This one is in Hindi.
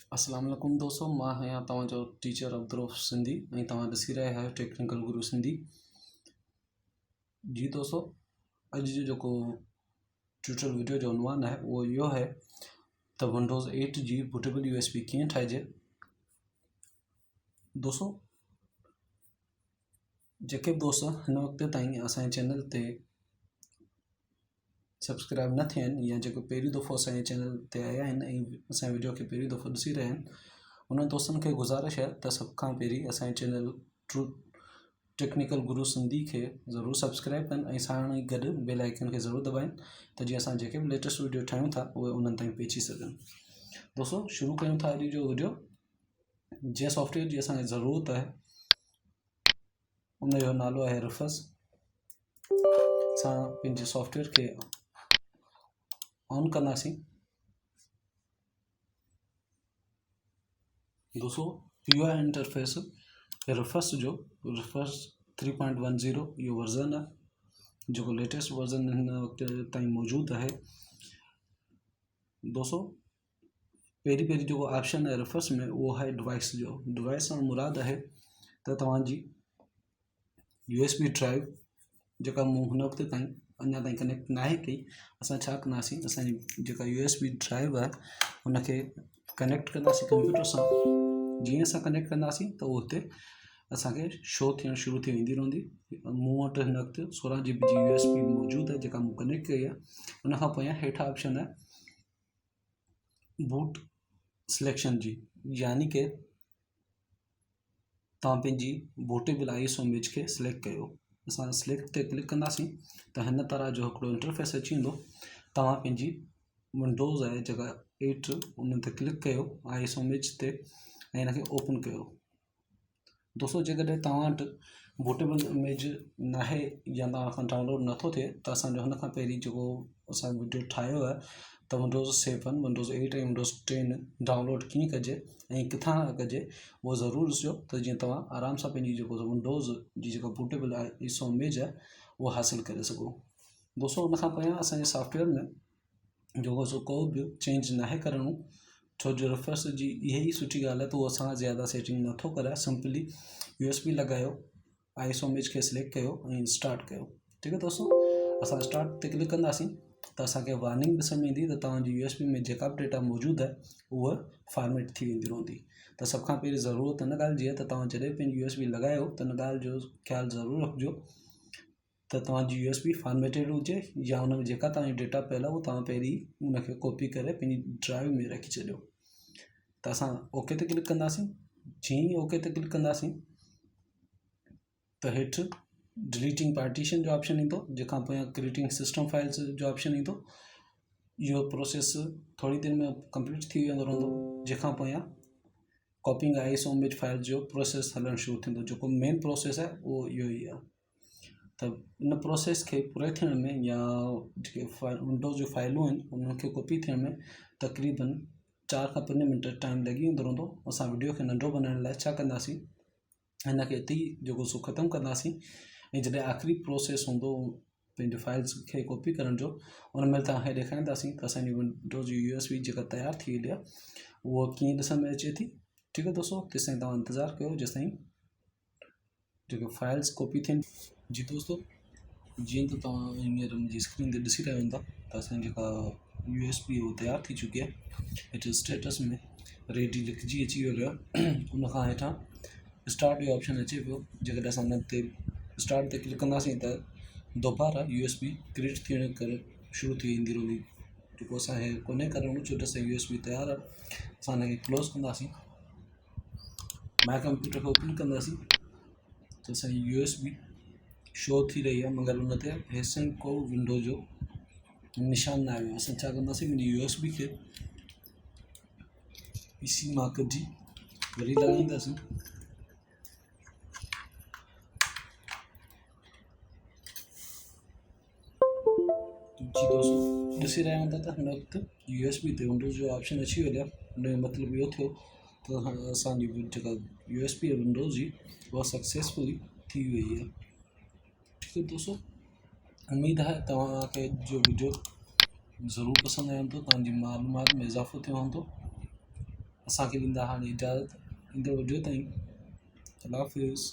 अस्सलाम वालेकुम दोस्तों, मां आहियां तव्हांजो टीचर अब्दुरऊफ़ सिंधी ऐं तव्हां ॾिसी रहिया आहियो टेक्निकल गुरु सिंधी। जी दोस्तों, अॼु जो जेको ट्यूटोरियल वीडियो जो उनवान आहे उहो इहो आहे त विंडोज़ 8 जी बूटेबल USB कीअं ठाहिजे। दोस्तों, जेके बि दोस्त हिन वक़्त ताईं असांजे चैनल ते सब्सक्राइब न थिया आहिनि या जेको पहिरीं दफ़ो असांजे चैनल ते आया आहिनि ऐं असांजे वीडियो खे पहिरीं दफ़ो ॾिसी रहिया आहिनि, उन दोस्तनि खे गुज़ारिश आहे त सभ खां पहिरीं असांजे चैनल टेक्निकल गुरु सिंधी खे ज़रूरु सब्सक्राइब कनि ऐं साण ई गॾु बेल आइकन खे ज़रूरु दॿाइनि त जीअं असां जेके बि लेटेस्ट वीडियो ठाहियूं था उहे उन्हनि ताईं पहुची सघनि। दोस्तों, शुरू कयूं था अॼु जो वीडियो। जंहिं सॉफ्टवेयर जी असांखे ज़रूरत आहे उन जो नालो आहे रिफस। असां पंहिंजे सॉफ्टवेयर खे ऑन कंदासीं। दोस्तों, UI इंटरफेस रिफस 3.10 इहो वर्ज़न आहे जेको लेटेस्ट वर्ज़न हिन वक़्त ताईं मौजूदु आहे। दोस्तों, पहिरीं जेको ऑप्शन आहे रिफस में उहो आहे डिवाइस जो। डिवाइस सां मुराद आहे त तव्हांजी USB ड्राइव जेका मूं हिन वक़्त ताईं अञा ताईं कनेक्ट न आहे कई, असां छा कंदासीं, असांजी जेका USB ड्राइव आहे उनखे कनेक्ट कंदासीं कंप्यूटर सां। जीअं असां कनेक्ट कंदासीं त उहो हुते असांखे शो थियणु शुरू थी वेंदी रहंदी। मूं वटि हिन वक़्तु 16 GB जी USB मौजूदु आहे जेका मूं कनेक्ट कई आहे। उनखां पोयां हेठां ऑप्शन आहे बूट सिलेक्शन जी, यानी कि तव्हां पंहिंजी बूटेबल ISO इमेज खे सिलेक्ट कयो। असां सिलेक्ट ते क्लिक कंदासीं त हिन तरह जो हिकिड़ो इंटरफेस अची वेंदो। तव्हां पंहिंजी विंडोज़ आहे जेका 8 उन ते क्लिक कयो ISO इमेज ते ऐं हिनखे ओपन कयो। दोस्तों, जेकॾहिं तव्हां वटि बूटेबल इमेज न आहे या तव्हां खां डाउनलोड नथो थिए त असांजो हिन खां पहिरीं जेको असां वीडियो ठाहियो आहे त विंडोज़ 7, विंडोज़ 8 ऐं विंडोज़ 10 डाउनलोड कीअं कजे ऐं किथां कजे उहो ज़रूरु ॾिसिजो त जीअं तव्हां आराम सां पंहिंजी जेको विंडोज़ जी जेका बूटेबल ISO इमेज आहे उहो हासिलु करे सघो। दोस्तों, उनखां पोयां असांजे सॉफ्टवेयर में जेको को बि चेंज न आहे करणो, छो जो रिफस जी इहा ई सुठी ॻाल्हि आहे त उहो असां ज़्यादा सेटिंग नथो कराए। सिंपली USB लॻायो, ISO इमेज खे सिलेक्ट कयो ऐं स्टार्ट कयो। ठीकु आहे दोस्तों, असां स्टार्ट ते क्लिक कंदासीं त असांखे वार्निंग ॾिसण में ईंदी त तव्हांजी USB में जेका बि डेटा मौजूदु आहे उहा फॉर्मेट थी वेंदी रहंदी। त सभ खां पहिरीं ज़रूरत हिन ॻाल्हि जी आहे त तव्हां जॾहिं पंहिंजी USB लॻायो त हिन ॻाल्हि जो ख़्यालु ज़रूरु रखिजो त तव्हांजी USB फॉर्मेटेड हुजे या हुन में जेका तव्हांजी डेटा पियल आहे उहो तव्हां पहिरीं उनखे कॉपी करे पंहिंजी ड्राइव में रखी छॾियो। त असां ओके ते क्लिक कंदासीं। जीअं ई ओके ते क्लिक कंदासीं त हेठि डिलीटिंग पार्टीशन जो ऑप्शन ईंदो, जंहिंखां पोयां क्रिएटिंग सिस्टम फाइल्स जो ऑप्शन ईंदो। इहो प्रोसेस थोरी देरि में कंप्लीट थी वेंदो रहंदो, जंहिंखां पोयां कॉपिंग ISO इमेज फाइल जो प्रोसेस हलणु शुरू थींदो। जेको मेन प्रोसेस आहे उहो इहो ई आहे। त इन प्रोसेस खे पूरे थियण में या जेके विंडोज़ जूं फाइलूं आहिनि उन्हनि खे कॉपी थियण में तक़रीबन 4 खां 5 मिंट टाइम लॻी वेंदो रहंदो। असां वीडियो खे नंढो बनाइण लाइ छा कंदासीं, हिनखे हिते ई जेको सो ख़तमु कंदासीं ऐं जॾहिं आख़िरी प्रोसेस हूंदो पंहिंजे फाइल्स खे कॉपी करण जो, उन महिल तव्हांखे ॾेखारींदासीं त असांजी विंडोज़ जी USB जेका तयारु थी वई आहे उहा कीअं ॾिसण में अचे थी। ठीकु आहे दोस्तों, तेसिताईं तव्हां इंतज़ारु कयो जेसिताईं जेके फाइल्स कॉपी थियनि। जी दोस्तों, जीअं त तव्हां हींअर मुंहिंजी स्क्रीन ते ॾिसी रहिया हूंदा त असांजी जेका USB उहा तयारु थी चुकी आहे। हिते स्टेटस में रेडी लिखिजी अची वियो आहे। उनखां हेठां स्टार्ट जो ऑप्शन अचे पियो। जेकॾहिं असां हिन ते स्टार्ट ते क्लिक कंदासीं त दोबारा USB क्रिएट थियण करे शुरू थी वेंदी रहंदी, जेको असांखे कोन्हे करणो छो त असांजी USB तयारु आहे। असां हिनखे क्लोज़ कंदासीं, माय कंप्यूटर खे ओपन कंदासीं त असांजी USB शो थी रही आहे, मगर उन ते हेसिताईं को विंडो जो निशान न आयो। असां छा कंदासीं, मुंहिंजी USB खे PC मां कढी वरी लॻाईंदासीं। जी दोस्तों, ॾिसी रहिया हूंदा त हिन वक़्तु USB ते विंडोज़ जो ऑप्शन अची वियो आहे। हुन जो मतिलबु इहो थियो त असांजी जेका USB आहे विंडोज़ जी उहा सक्सेसफुली थी वई आहे। ठीकु आहे दोस्तों, उमेद आहे तव्हांखे जो वीडियो ज़रूरु पसंदि आयो हूंदो, तव्हांजी मालूमात में इज़ाफ़ो थियो हूंदो। असांखे ॾींदा हाणे इजाज़त ईंदड़ वीडियो ताईं। अल्लाह हाफ़िज़।